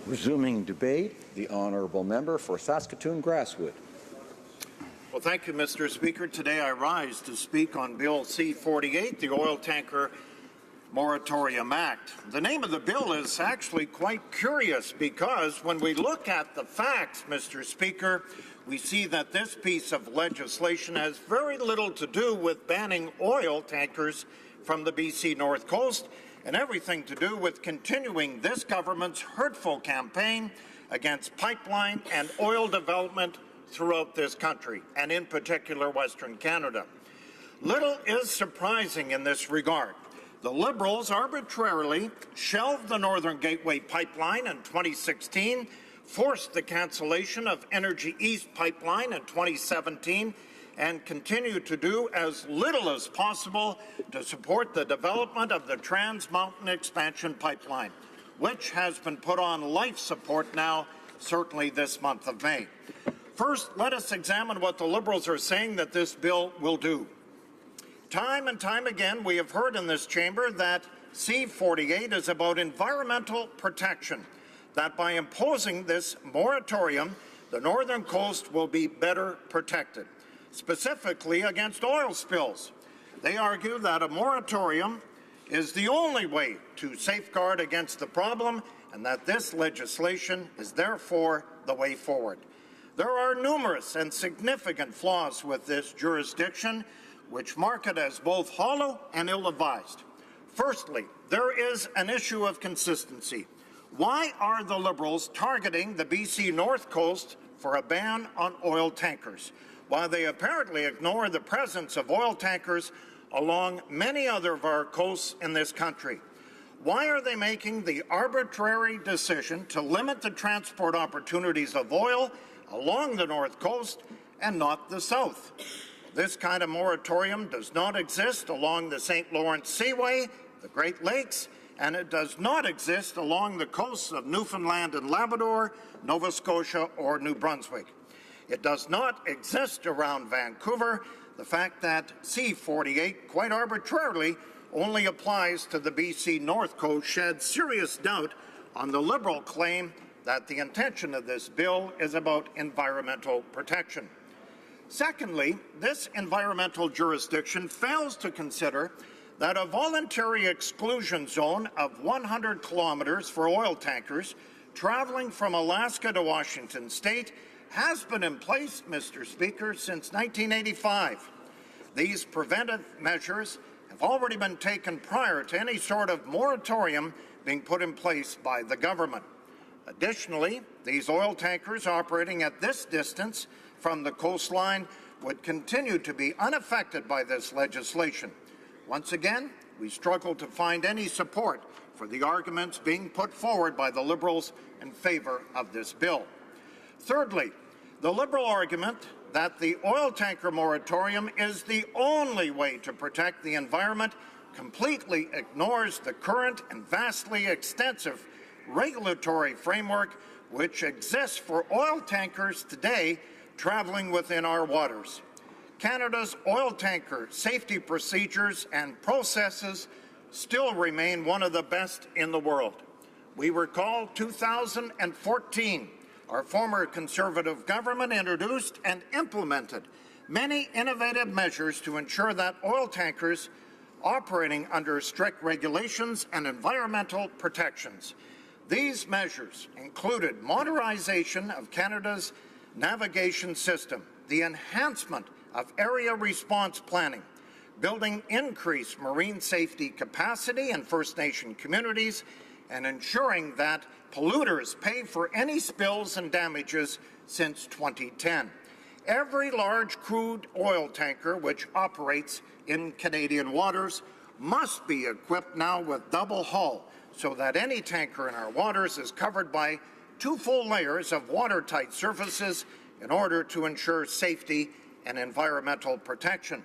Resuming debate, the honourable member for Saskatoon-Grasswood. Well, thank you, Mr. Speaker. Today I rise to speak on Bill C-48, the Oil Tanker Moratorium Act. The name of the bill is actually quite curious because when we look at the facts, Mr. Speaker, we see that this piece of legislation has very little to do with banning oil tankers from the BC North Coast and everything to do with continuing this government's hurtful campaign against pipeline and oil development throughout this country, and in particular Western Canada. Little is surprising in this regard. The Liberals arbitrarily shelved the Northern Gateway pipeline in 2016, forced the cancellation of Energy East pipeline in 2017, and continue to do as little as possible to support the development of the Trans Mountain Expansion Pipeline, which has been put on life support now, certainly this month of May. First, let us examine what the Liberals are saying that this bill will do. Time and time again, we have heard in this chamber that C-48 is about environmental protection, that by imposing this moratorium, the northern coast will be better protected, specifically against oil spills. They argue that a moratorium is the only way to safeguard against the problem and that this legislation is therefore the way forward. There are numerous and significant flaws with this jurisdiction, which mark it as both hollow and ill-advised. Firstly, there is an issue of consistency. Why are the Liberals targeting the BC North Coast for a ban on oil tankers, while they apparently ignore the presence of oil tankers along many other of our coasts in this country? Why are they making the arbitrary decision to limit the transport opportunities of oil along the North Coast and not the South? This kind of moratorium does not exist along the St. Lawrence Seaway, the Great Lakes, and it does not exist along the coasts of Newfoundland and Labrador, Nova Scotia, or New Brunswick. It does not exist around Vancouver. The fact that C-48 quite arbitrarily only applies to the BC North Coast sheds serious doubt on the Liberal claim that the intention of this bill is about environmental protection. Secondly, this environmental jurisdiction fails to consider that a voluntary exclusion zone of 100 kilometers for oil tankers traveling from Alaska to Washington State has been in place, Mr. Speaker, since 1985. These preventive measures have already been taken prior to any sort of moratorium being put in place by the government. Additionally, these oil tankers operating at this distance from the coastline would continue to be unaffected by this legislation. Once again, we struggle to find any support for the arguments being put forward by the Liberals in favour of this bill. Thirdly, the Liberal argument that the oil tanker moratorium is the only way to protect the environment completely ignores the current and vastly extensive regulatory framework which exists for oil tankers today traveling within our waters. Canada's oil tanker safety procedures and processes still remain one of the best in the world. We recall 2014, our former Conservative government introduced and implemented many innovative measures to ensure that oil tankers operating under strict regulations and environmental protections. These measures included modernization of Canada's navigation system, the enhancement of area response planning, building increased marine safety capacity in First Nation communities, and ensuring that polluters pay for any spills and damages since 2010. Every large crude oil tanker which operates in Canadian waters must be equipped now with double hull so that any tanker in our waters is covered by 2 full layers of watertight surfaces in order to ensure safety and environmental protection.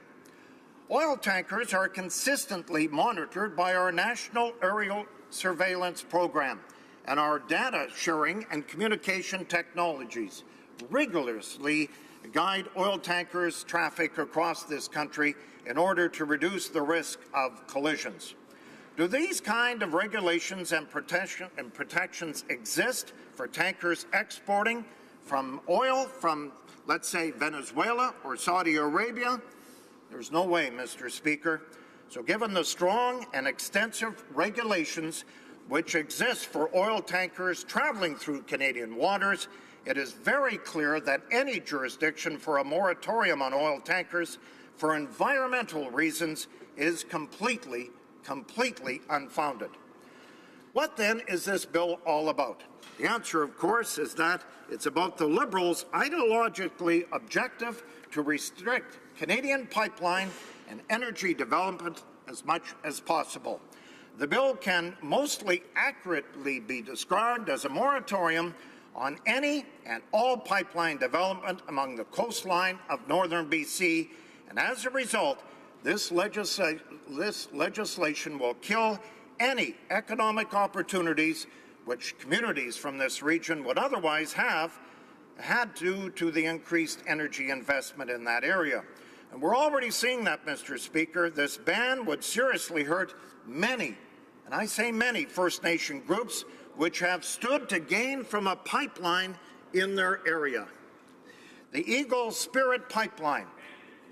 Oil tankers are consistently monitored by our National Aerial Surveillance Program, and our data sharing and communication technologies rigorously guide oil tankers' traffic across this country in order to reduce the risk of collisions. Do these kind of regulations and protections exist for tankers exporting from oil from, let's say, Venezuela or Saudi Arabia? There's no way, Mr. Speaker. So given the strong and extensive regulations which exist for oil tankers traveling through Canadian waters, it is very clear that any jurisdiction for a moratorium on oil tankers for environmental reasons is completely unfounded. What then is this bill all about? The answer, of course, is that it's about the Liberals' ideologically objective to restrict Canadian pipeline and energy development as much as possible. The bill can mostly accurately be described as a moratorium on any and all pipeline development along the coastline of northern BC, and as a result, this legislation will kill any economic opportunities which communities from this region would otherwise have had due to the increased energy investment in that area. And we're already seeing that, Mr. Speaker. This ban would seriously hurt many, and I say many, First Nation groups which have stood to gain from a pipeline in their area. The Eagle Spirit Pipeline.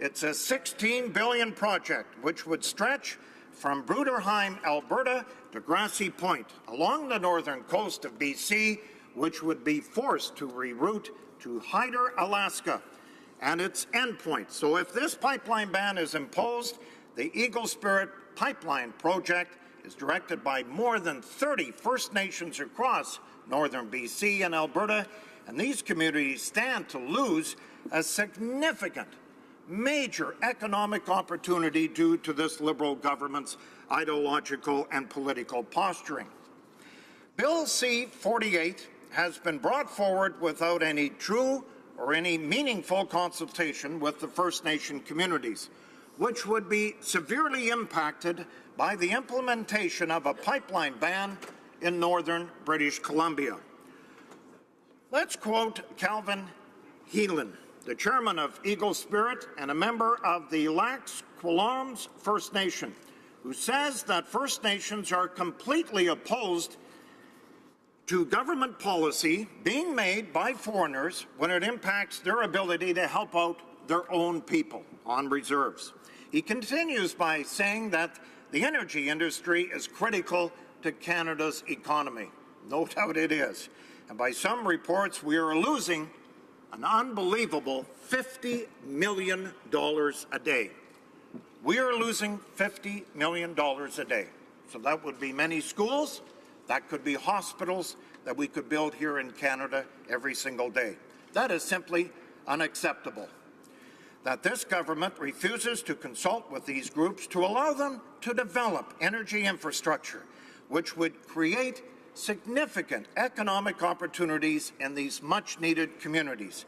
It's a $16 billion project which would stretch from Bruderheim, Alberta to Grassy Point along the northern coast of BC, which would be forced to reroute to Hyder, Alaska, and its endpoint. So if this pipeline ban is imposed, the Eagle Spirit Pipeline project is directed by more than 30 First Nations across northern BC and Alberta, and these communities stand to lose a significant, major economic opportunity due to this Liberal government's ideological and political posturing. Bill C-48 has been brought forward without any true or any meaningful consultation with the First Nation communities, which would be severely impacted by the implementation of a pipeline ban in northern British Columbia. Let's quote Calvin Heelan, the chairman of Eagle Spirit and a member of the Lax Kw'alaams First Nation, who says that First Nations are completely opposed to government policy being made by foreigners when it impacts their ability to help out their own people on reserves. He continues by saying that the energy industry is critical to Canada's economy. No doubt it is. And by some reports, we are losing an unbelievable $50 million a day. We are losing $50 million a day. So that would be many schools, that could be hospitals that we could build here in Canada every single day. That is simply unacceptable. That this government refuses to consult with these groups to allow them to develop energy infrastructure, which would create significant economic opportunities in these much-needed communities.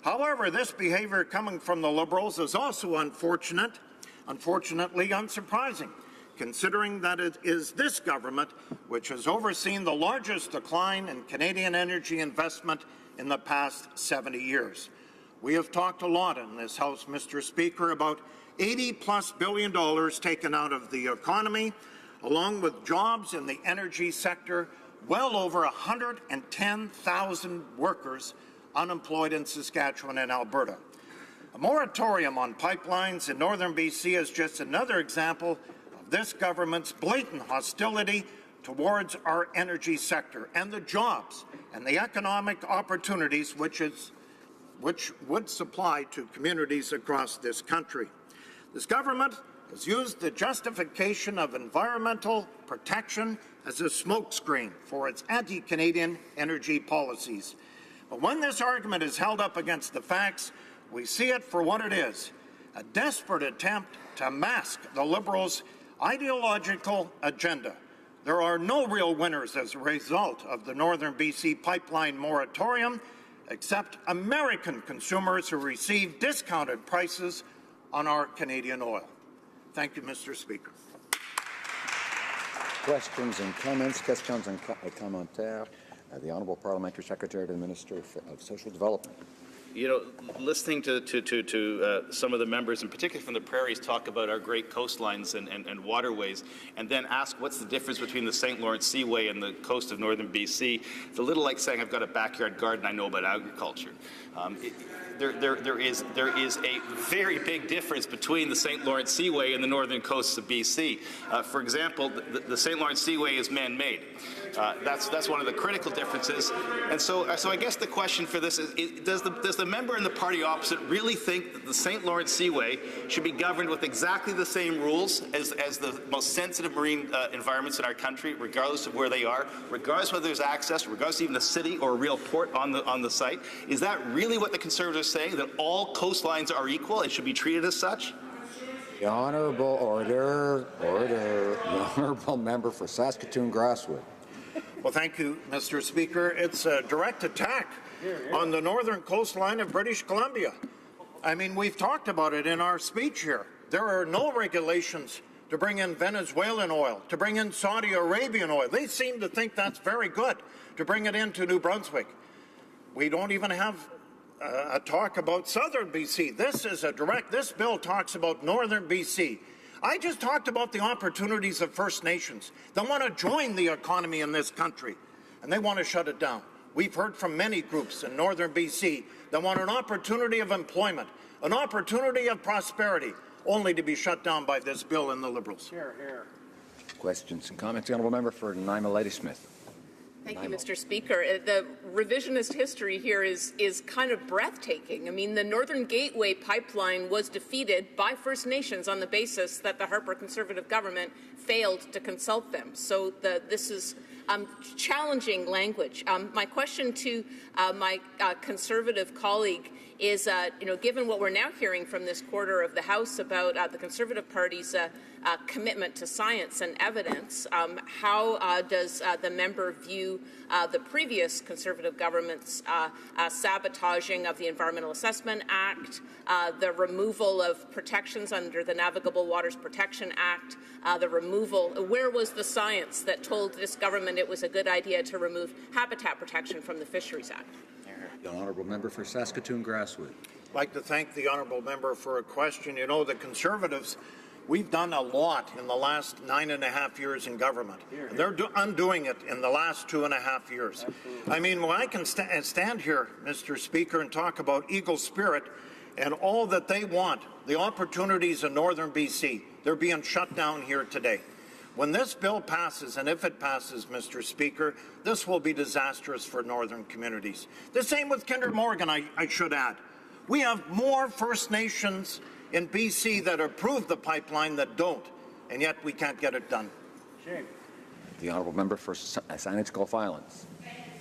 However, this behavior coming from the Liberals is also unfortunately unsurprising, considering that it is this government which has overseen the largest decline in Canadian energy investment in the past 70 years. We have talked a lot in this House, Mr. Speaker, about $80+ billion taken out of the economy, along with jobs in the energy sector, well over 110,000 workers unemployed in Saskatchewan and Alberta. A moratorium on pipelines in northern BC is just another example of this government's blatant hostility towards our energy sector and the jobs and the economic opportunities which would supply to communities across this country. This government has used the justification of environmental protection as a smokescreen for its anti-Canadian energy policies. But when this argument is held up against the facts, we see it for what it is, a desperate attempt to mask the Liberals' ideological agenda. There are no real winners as a result of the northern BC pipeline moratorium, except American consumers who receive discounted prices on our Canadian oil. Thank you, Mr. Speaker. Questions and comments. Questions and commentaires. The Honourable Parliamentary Secretary to the Minister of Social Development. You know, listening to some of the members, and particularly from the prairies, talk about our great coastlines and waterways, and then ask what's the difference between the St. Lawrence Seaway and the coast of northern BC, it's a little like saying I've got a backyard garden, I know about agriculture. There is a very big difference between the St. Lawrence Seaway and the northern coasts of BC. For example, the St. Lawrence Seaway is man-made. That's one of the critical differences. And so I guess the question for this is does the member in the party opposite really think that the St. Lawrence Seaway should be governed with exactly the same rules as the most sensitive marine environments in our country, regardless of where they are, regardless of whether there's access, regardless of even a city or a real port on the site? Is that really what the Conservatives are saying, that all coastlines are equal and should be treated as such? The Honourable Order. The Honourable Member for Saskatoon-Grasswood. Well, thank you, Mr. Speaker. It's a direct attack on the northern coastline of British Columbia. I mean, we've talked about it in our speech here. There are no regulations to bring in Venezuelan oil, to bring in Saudi Arabian oil. They seem to think that's very good, to bring it into New Brunswick. We don't even have a talk about southern BC. This bill talks about northern BC. I just talked about the opportunities of First Nations. They want to join the economy in this country, and they want to shut it down. We've heard from many groups in northern BC that want an opportunity of employment, an opportunity of prosperity, only to be shut down by this bill and the Liberals. Here, here. Questions and comments? The Honourable Member for Naima Lady Smith. Thank you, Mr. Speaker. The revisionist history here is kind of breathtaking. I mean, the Northern Gateway pipeline was defeated by First Nations on the basis that the Harper Conservative government failed to consult them. So this is challenging language. My question to my Conservative colleague is, given what we're now hearing from this quarter of the House about the Conservative Party's commitment to science and evidence, how does the member view the previous Conservative government's sabotaging of the Environmental Assessment Act, the removal of protections under the Navigable Waters Protection Act, where was the science that told this government it was a good idea to remove habitat protection from the Fisheries Act? The Honourable Member for Saskatoon-Grasswood. I'd like to thank the Honourable Member for a question. You know, the Conservatives, we've done a lot in the last 9.5 years in government. And they're undoing it in the last 2.5 years. Absolutely. I mean, when I can stand here, Mr. Speaker, and talk about Eagle Spirit and all that they want, the opportunities in northern BC, they're being shut down here today. When this bill passes, and if it passes, Mr. Speaker, this will be disastrous for northern communities. The same with Kinder Morgan, I should add. We have more First Nations in BC that approve the pipeline that don't, and yet we can't get it done. Shame. The Honourable Member for Saanich Gulf Islands.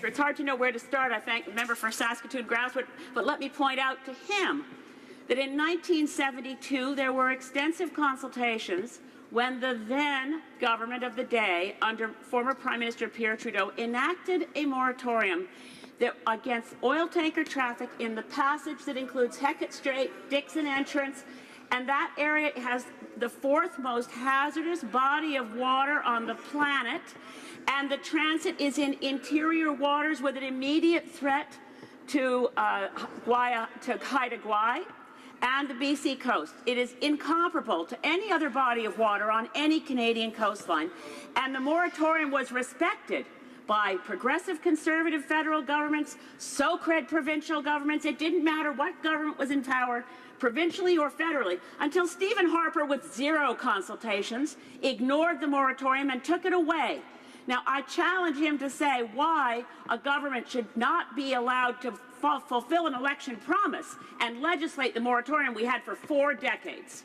It's hard to know where to start. I thank the member for Saskatoon-Grasswood, but let me point out to him that in 1972 there were extensive consultations when the then government of the day, under former Prime Minister Pierre Trudeau, enacted a moratorium against oil tanker traffic in the passage that includes Hecate Strait, Dixon Entrance, and that area has the fourth most hazardous body of water on the planet, and the transit is in interior waters with an immediate threat to Haida Gwaii and the BC coast. It is incomparable to any other body of water on any Canadian coastline, and the moratorium was respected by progressive Conservative federal governments, so-called provincial governments. It didn't matter what government was in power, provincially or federally, until Stephen Harper, with zero consultations, ignored the moratorium and took it away. Now, I challenge him to say why a government should not be allowed to fulfill an election promise and legislate the moratorium we had for 4 decades.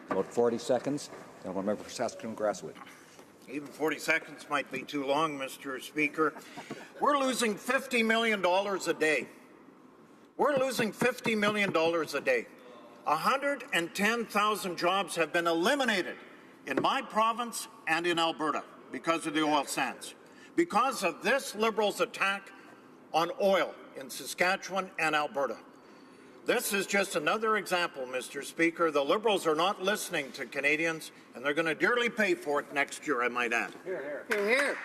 About 40 seconds. The Honourable Member for Saskatoon-Grasswood. Even 40 seconds might be too long, Mr. Speaker. We're losing $50 million a day. We're losing $50 million a day. 110,000 jobs have been eliminated in my province and in Alberta because of the oil sands, because of this Liberals' attack on oil in Saskatchewan and Alberta. This is just another example, Mr. Speaker. The Liberals are not listening to Canadians, and they're going to dearly pay for it next year, I might add. Here, here. Hear, hear.